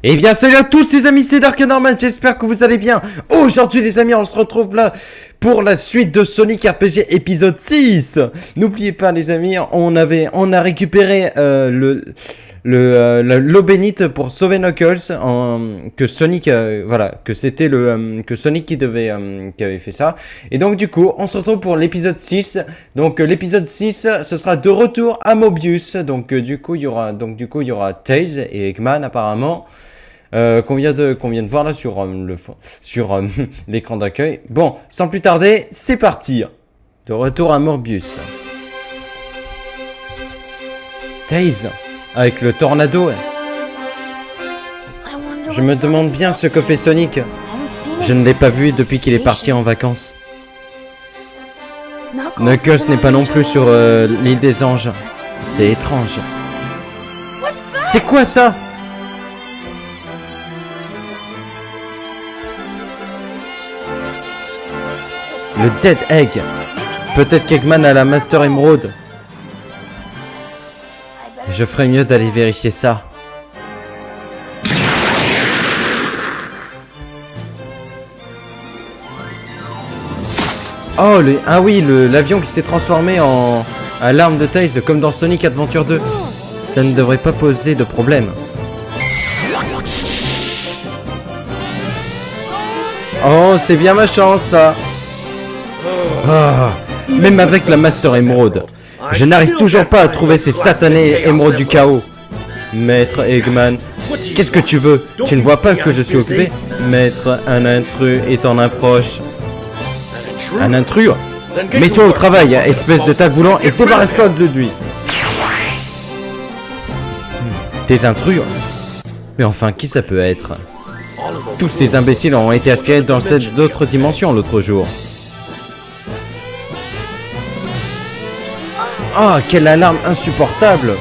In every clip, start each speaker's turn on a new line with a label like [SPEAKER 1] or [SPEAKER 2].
[SPEAKER 1] Eh bien salut à tous les amis, c'est Dark Norman, j'espère que vous allez bien. Aujourd'hui les amis, on se retrouve là pour la suite de Sonic RPG épisode 6. N'oubliez pas les amis, on a récupéré l'eau bénite pour sauver Knuckles, que Sonic, que c'était que Sonic qui avait fait ça. Et donc du coup, on se retrouve pour l'épisode 6. Donc l'épisode 6, ce sera de retour à Mobius. Donc du coup, il y aura Tails et Eggman apparemment. Qu'on vient de voir là sur l'écran d'accueil. Bon, sans plus tarder, c'est parti. De retour à Morbius. Tails, avec le tornado. Je me demande bien ce que fait Sonic. Je ne l'ai pas vu depuis qu'il est parti en vacances. Knuckles n'est pas non plus sur l'île des anges. C'est étrange. C'est quoi ça ? Le Dead Egg. Peut-être qu'Eggman a la Master Emerald. Je ferais mieux d'aller vérifier ça. Oh, l'avion qui s'est transformé à l'arme de Tails, comme dans Sonic Adventure 2. Ça ne devrait pas poser de problème. Oh, c'est bien ma chance, ça. Ah, même avec la Master Emerald, je n'arrive toujours pas à trouver ces satanés émeraudes du chaos. Maître Eggman, qu'est-ce que tu veux? Tu ne vois pas que je suis occupé? Maître, un intrus est en approche. Un intrus? Mets-toi au travail, espèce de tas de boulant, et débarrasse-toi de lui. Des intrus? Mais enfin, qui ça peut être? Tous ces imbéciles ont été aspirés dans cette autre dimension l'autre jour. Ah, quelle alarme insupportable!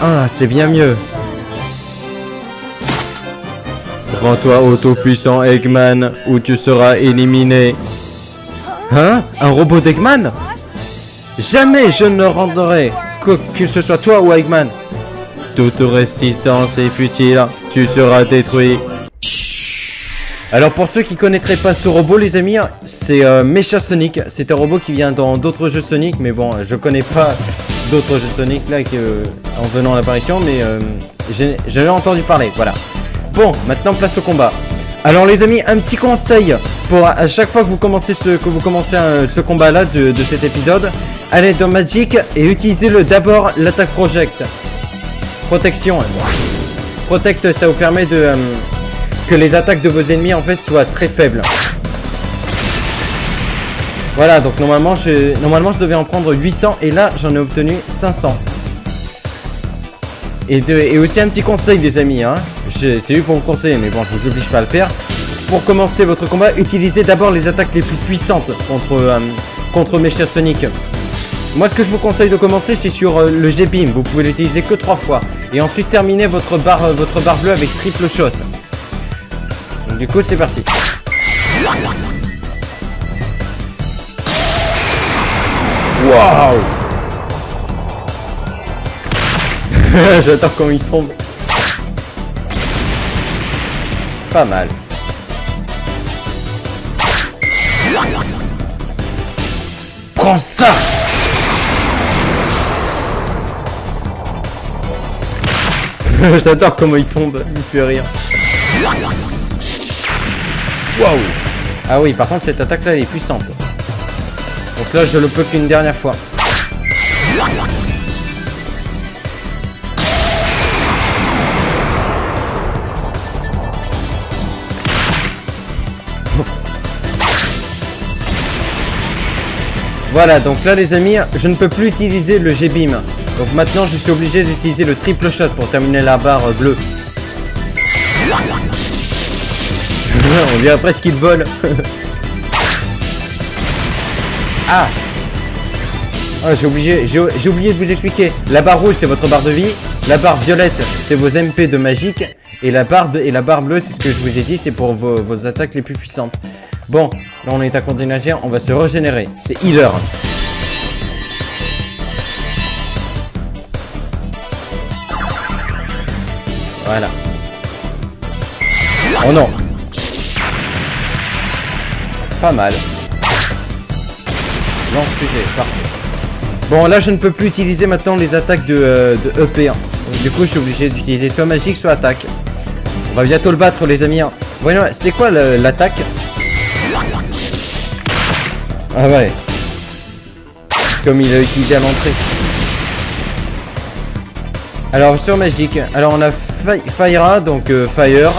[SPEAKER 1] Ah, c'est bien mieux. Rends-toi au tout-puissant Eggman, ou tu seras éliminé. Hein? Un robot d'Eggman? Jamais je ne rendrai, que ce soit toi ou Eggman. Toute résistance est futile, tu seras détruit. Alors pour ceux qui connaîtraient pas ce robot les amis, c'est Mecha Sonic, c'est un robot qui vient dans d'autres jeux Sonic, mais bon je connais pas d'autres jeux Sonic là en venant à l'apparition, mais j'en ai entendu parler, voilà. Bon, maintenant place au combat. Alors les amis, un petit conseil pour à chaque fois que vous commencez ce combat là de cet épisode, allez dans Magic et utilisez d'abord l'attaque protection. Protect, ça vous permet que les attaques de vos ennemis en fait soient très faibles. Voilà, donc normalement je devais en prendre 800 et là j'en ai obtenu 500. Et aussi un petit conseil les amis, hein. C'est eu pour vous conseiller, mais bon je vous oblige pas à le faire. Pour commencer votre combat, utilisez d'abord les attaques les plus puissantes contre Mecha Sonic. Moi ce que je vous conseille de commencer c'est sur le G-Beam, vous pouvez l'utiliser que 3 fois. Et ensuite terminer votre barre bleue avec triple shot. Donc, du coup c'est parti. Waouh. J'adore comment il tombe. Pas mal. Prends ça. J'adore comment il tombe, il me fait rire. Waouh. Ah oui, par contre cette attaque là elle est puissante. Donc là je le peux qu'une dernière fois. Voilà, donc là les amis, je ne peux plus utiliser le G-Beam. Donc maintenant je suis obligé d'utiliser le triple shot pour terminer la barre bleue. On dirait presque qu'il vole. Ah, j'ai oublié de vous expliquer. La barre rouge c'est votre barre de vie. La barre violette c'est vos MP de magique. Et la barre bleue c'est ce que je vous ai dit, c'est pour vos attaques les plus puissantes. Bon, là on est à continuation, on va se régénérer. C'est healer. Voilà. Oh non. Pas mal. Lance-fusée, parfait. Bon, là, je ne peux plus utiliser maintenant les attaques de EP1. Donc, du coup, je suis obligé d'utiliser soit magique, soit attaque. On va bientôt le battre, les amis. Voyons, c'est quoi l'attaque? Ah ouais. Comme il a utilisé à l'entrée. Alors, sur magique. Alors, on a Fire, donc Fire.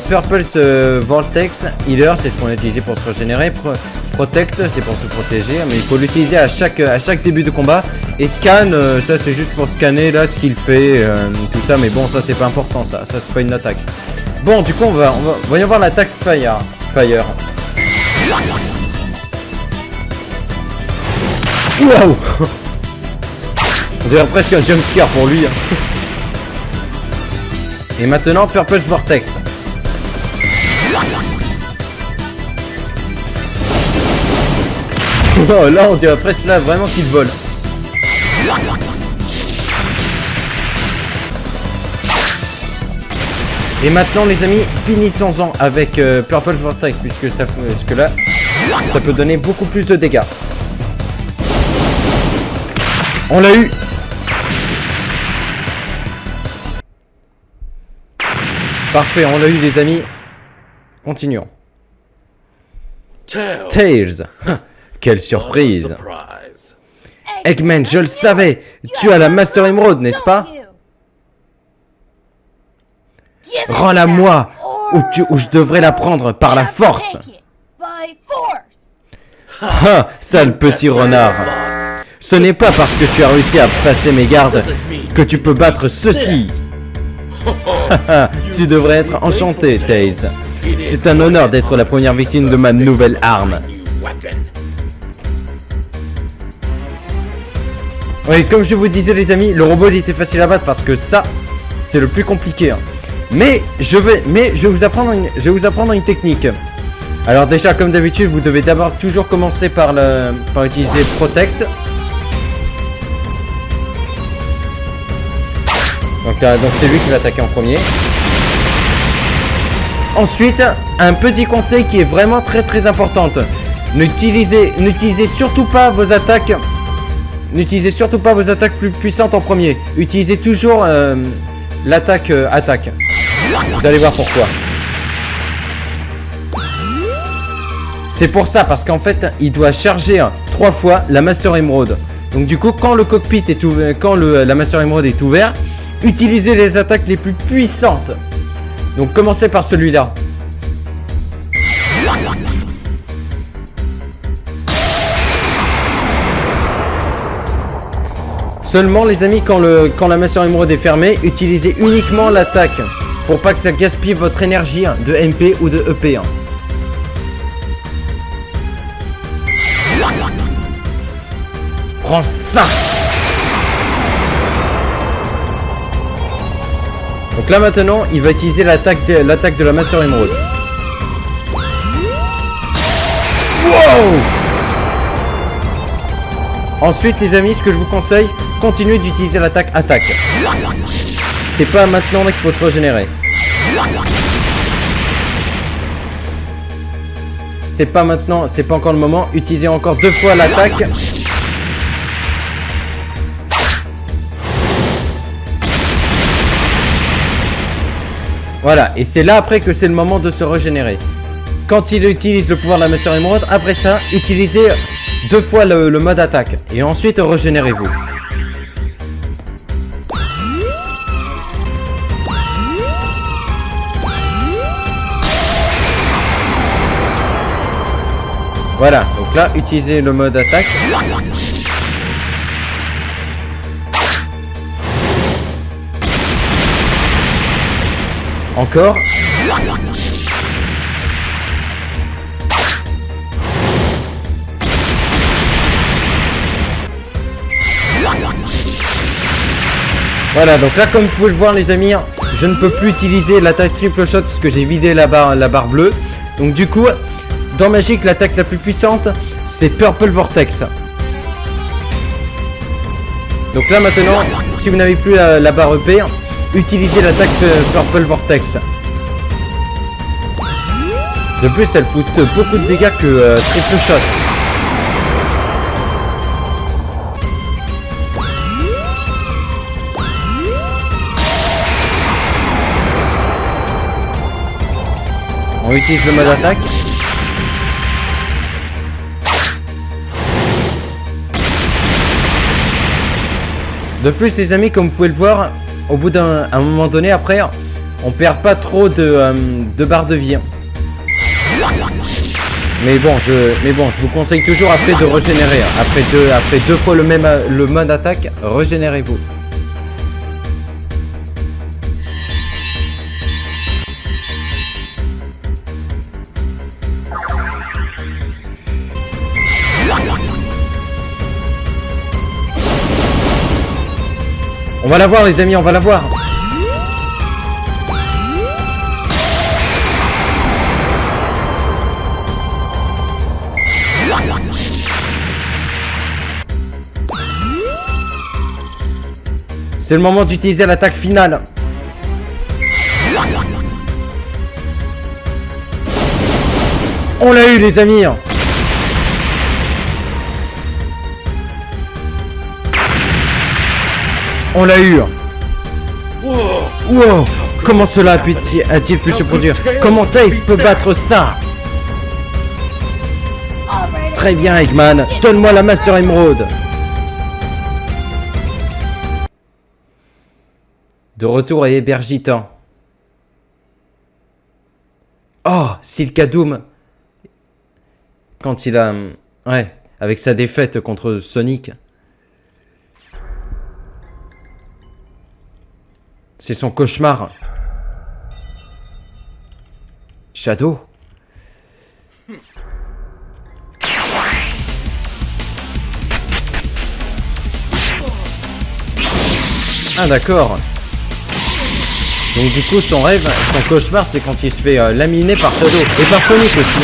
[SPEAKER 1] Purple's Vortex. Healer, c'est ce qu'on a utilisé pour se régénérer. Protect, c'est pour se protéger. Mais il faut l'utiliser à chaque début de combat. Et Scan, ça c'est juste pour scanner là ce qu'il fait. Tout ça, mais bon, ça c'est pas important, ça c'est pas une attaque. Bon, du coup, voyons voir l'attaque Fire. Waouh. On dirait presque un jumpscare pour lui. Hein. Et maintenant, Purple's Vortex. Oh, là, on dirait presque là vraiment qu'il vole. Et maintenant, les amis, finissons-en avec Purple Vortex, puisque là, ça peut donner beaucoup plus de dégâts. On l'a eu. Parfait, on l'a eu, les amis. Continuons. Tails. Quelle surprise. Eggman, je le savais. Tu as la Master Emerald, n'est-ce pas? Rends-la moi, ou je devrais la prendre par la force. Ah, sale petit renard. Ce n'est pas parce que tu as réussi à passer mes gardes que tu peux battre ceci. Tu devrais être enchanté, Tails. C'est un honneur d'être la première victime de ma nouvelle arme. Oui, comme je vous disais, les amis, le robot il était facile à battre parce que ça, c'est le plus compliqué. Hein. Mais je vais vous apprendre une technique. Alors déjà, comme d'habitude, vous devez d'abord toujours commencer par utiliser Protect. Donc c'est lui qui va attaquer en premier. Ensuite, un petit conseil qui est vraiment très important. N'utilisez surtout pas vos attaques. N'utilisez surtout pas vos attaques plus puissantes en premier. Utilisez toujours l'attaque attaque. Vous allez voir pourquoi. C'est pour ça, parce qu'en fait, il doit charger 3 fois la Master Emerald. Donc du coup, quand le cockpit est ouvert, quand la Master Emerald est ouvert, utilisez les attaques les plus puissantes. Donc commencez par celui-là. Seulement les amis, quand la Master Emerald est fermée, utilisez uniquement l'attaque. Pour pas que ça gaspille votre énergie de MP ou de EP. Prends ça. Donc là maintenant, il va utiliser l'attaque de la Master Emerald. Wow! Ensuite les amis, ce que je vous conseille, continuez d'utiliser l'attaque attaque. C'est pas maintenant qu'il faut se régénérer. C'est pas maintenant, c'est pas encore le moment. Utilisez encore 2 fois l'attaque. Voilà, et c'est là après que c'est le moment de se régénérer. Quand il utilise le pouvoir de la Master Emerald, après ça, utilisez 2 fois le mode attaque. Et ensuite, régénérez-vous. Voilà, donc là, utilisez le mode attaque. Encore. Voilà, donc là, comme vous pouvez le voir, les amis, je ne peux plus utiliser l'attaque triple shot parce que j'ai vidé la barre bleue. Donc du coup, dans Magic, l'attaque la plus puissante, c'est Purple Vortex. Donc là maintenant, si vous n'avez plus la barre EP, Utilisez l'attaque Purple Vortex. De plus, elle fout beaucoup de dégâts que Triple Shot. On utilise le mode attaque. De plus, les amis, comme vous pouvez le voir, au bout d'un moment donné, après, on perd pas trop de barres de vie. Mais bon, je vous conseille toujours après de régénérer. Après deux fois le mode attaque, régénérez-vous. On va la voir les amis, on va la voir. C'est le moment d'utiliser l'attaque finale. On l'a eu les amis. On l'a eu. Wow. Comment cela a-t-il pu se produire? Comment Tails peut battre ça? Très bien Eggman, donne-moi la Master Emerald. De retour à Ebergitan. Oh, Silkadoom. Quand il a... Ouais, avec sa défaite contre Sonic. C'est son cauchemar. Shadow. Ah d'accord. Donc du coup son rêve, son cauchemar c'est quand il se fait laminer par Shadow. Et par Sonic aussi.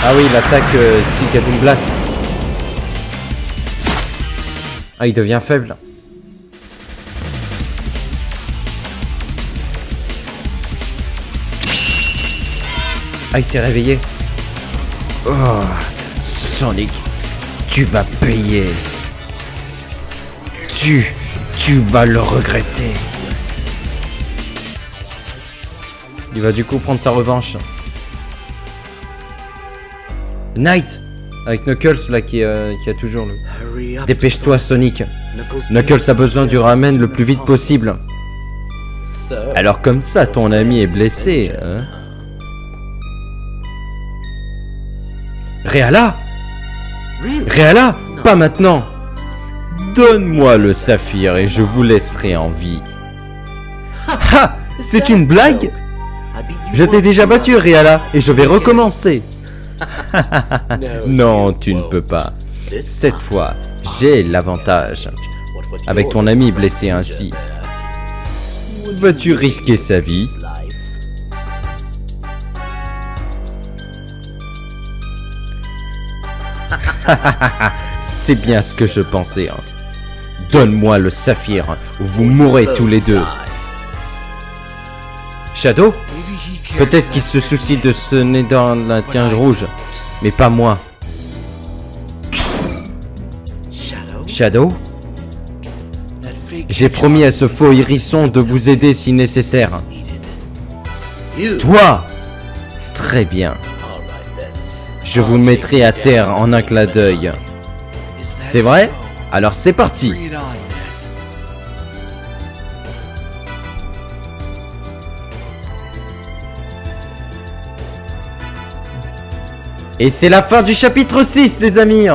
[SPEAKER 1] Ah oui, l'attaque Silkadoom Blast. Ah, il devient faible. Ah, il s'est réveillé. Oh, Sonic, tu vas payer. Tu vas le regretter. Il va du coup prendre sa revanche. Knight avec Knuckles là qui a toujours le... Dépêche-toi Sonic. Knuckles a besoin du ramen le plus vite possible. Alors comme ça ton ami est blessé hein? Réala? Réala? Pas maintenant. Donne-moi le saphir et je vous laisserai en vie. Ha! C'est une blague? Je t'ai déjà battu Réala et je vais recommencer. Non, tu ne peux pas. Cette fois, j'ai l'avantage. Avec ton ami blessé ainsi, vas-tu risquer sa vie? C'est bien ce que je pensais. Hein. Donne-moi le saphir, ou vous mourrez tous les deux. Shadow? Peut-être qu'il se soucie de ce nez dans la tienne rouge, mais pas moi. Shadow? J'ai promis à ce faux hérisson de vous aider si nécessaire. Toi? Très bien. Je vous mettrai à terre en un clin d'œil. C'est vrai? Alors c'est parti. Et c'est la fin du chapitre 6 les amis.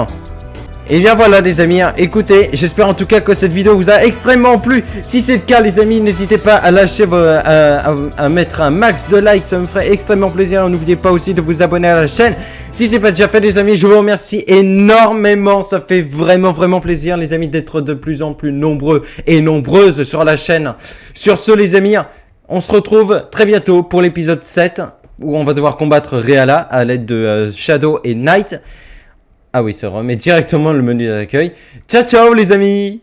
[SPEAKER 1] Et bien voilà les amis, écoutez, j'espère en tout cas que cette vidéo vous a extrêmement plu. Si c'est le cas les amis, n'hésitez pas à lâcher, à mettre un max de likes, ça me ferait extrêmement plaisir. N'oubliez pas aussi de vous abonner à la chaîne. Si c'est pas déjà fait les amis, je vous remercie énormément. Ça fait vraiment plaisir les amis d'être de plus en plus nombreux et nombreuses sur la chaîne. Sur ce les amis, On se retrouve très bientôt pour l'épisode 7, où on va devoir combattre Reala à l'aide de Shadow et Knight. Ah oui, ça remet directement le menu d'accueil. Ciao ciao les amis!